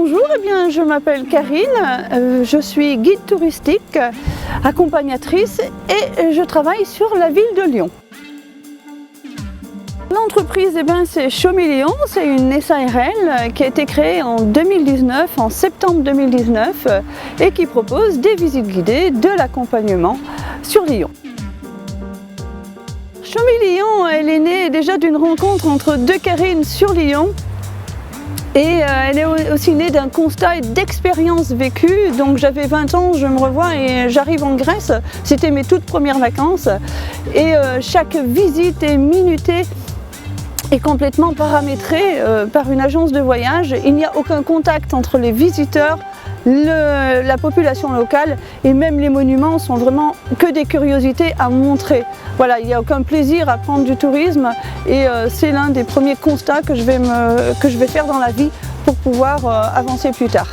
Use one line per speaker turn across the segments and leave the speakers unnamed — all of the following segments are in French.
Bonjour, je m'appelle Karine, je suis guide touristique, accompagnatrice et je travaille sur la ville de Lyon. L'entreprise c'est Chaumy Lyon, c'est une SARL qui a été créée en 2019, en septembre 2019 et qui propose des visites guidées, de l'accompagnement sur Lyon. Chaumy Lyon, elle est née déjà d'une rencontre entre deux Karines sur Lyon. Et elle est aussi née d'un constat et d'expériences vécues. Donc j'avais 20 ans, je me revois et j'arrive en Grèce. C'était mes toutes premières vacances. Et chaque visite est minutée et complètement paramétrée par une agence de voyage. Il n'y a aucun contact entre les visiteurs, la population locale et même les monuments sont vraiment que des curiosités à montrer. Voilà, il n'y a aucun plaisir à prendre du tourisme et c'est l'un des premiers constats que je vais faire dans la vie pour pouvoir avancer plus tard.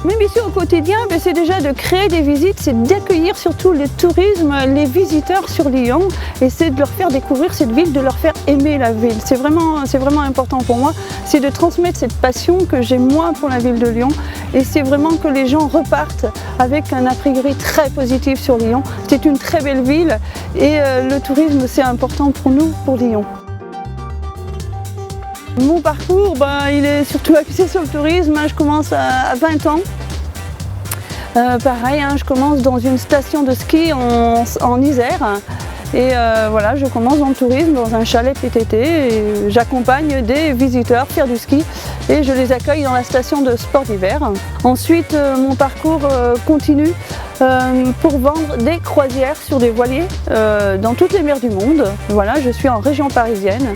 Mes missions au quotidien, c'est déjà de créer des visites, c'est d'accueillir surtout le tourisme, les visiteurs sur Lyon et c'est de leur faire découvrir cette ville, de leur faire aimer la ville. C'est vraiment important pour moi, c'est de transmettre cette passion que j'ai moi pour la ville de Lyon et c'est vraiment que les gens repartent avec un a priori très positif sur Lyon. C'est une très belle ville et le tourisme c'est important pour nous, pour Lyon. Mon parcours, il est surtout axé sur le tourisme. Je commence à 20 ans. Pareil, je commence dans une station de ski en Isère. Et voilà, je commence dans le tourisme, dans un chalet PTT. Et j'accompagne des visiteurs faire du ski et je les accueille dans la station de sport d'hiver. Ensuite, mon parcours continue pour vendre des croisières sur des voiliers dans toutes les mers du monde. Voilà, je suis en région parisienne.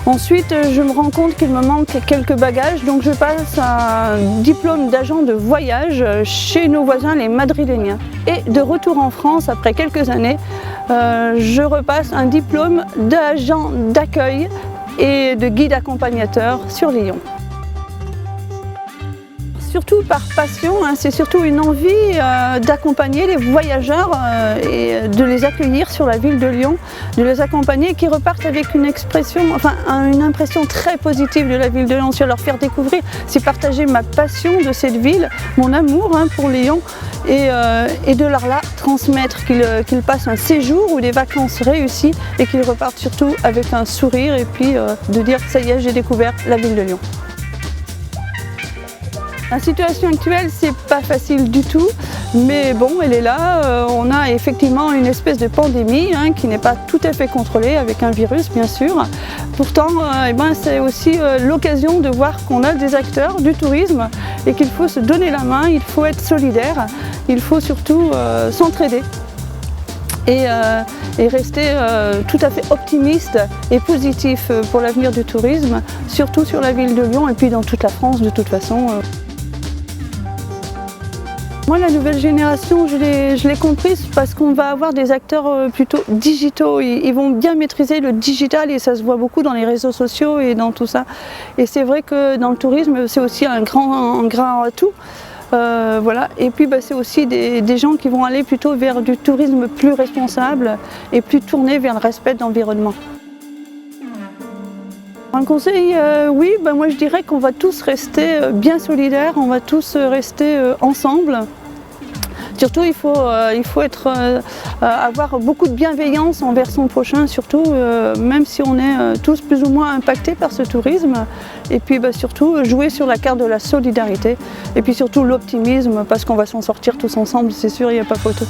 Ensuite, je me rends compte qu'il me manque quelques bagages, donc je passe un diplôme d'agent de voyage chez nos voisins les madrilèniens. Et de retour en France, après quelques années, je repasse un diplôme d'agent d'accueil et de guide accompagnateur sur Lyon. Surtout par passion, c'est surtout une envie d'accompagner les voyageurs et de les accueillir sur la ville de Lyon, de les accompagner et qui repartent avec une impression très positive de la ville de Lyon, c'est leur faire découvrir, c'est partager ma passion de cette ville, mon amour pour Lyon et de leur transmettre qu'ils passent un séjour ou des vacances réussies et qu'ils repartent surtout avec un sourire et puis de dire ça y est, j'ai découvert la ville de Lyon. La situation actuelle, c'est pas facile du tout, mais bon, elle est là. On a effectivement une espèce de pandémie qui n'est pas tout à fait contrôlée avec un virus, bien sûr. Pourtant, c'est aussi l'occasion de voir qu'on a des acteurs du tourisme et qu'il faut se donner la main, il faut être solidaire, il faut surtout s'entraider. Et rester tout à fait optimiste et positif pour l'avenir du tourisme, surtout sur la ville de Lyon et puis dans toute la France de toute façon. Moi, la nouvelle génération, je l'ai comprise parce qu'on va avoir des acteurs plutôt digitaux. Ils vont bien maîtriser le digital et ça se voit beaucoup dans les réseaux sociaux et dans tout ça. Et c'est vrai que dans le tourisme, c'est aussi un grand atout. Voilà. Et puis c'est aussi des gens qui vont aller plutôt vers du tourisme plus responsable et plus tourné vers le respect de l'environnement. Un conseil, oui, moi je dirais qu'on va tous rester bien solidaires, on va tous rester ensemble. Surtout, il faut avoir beaucoup de bienveillance envers son prochain, surtout même si on est tous plus ou moins impactés par ce tourisme. Et puis surtout jouer sur la carte de la solidarité et puis surtout l'optimisme parce qu'on va s'en sortir tous ensemble, c'est sûr, il n'y a pas photo.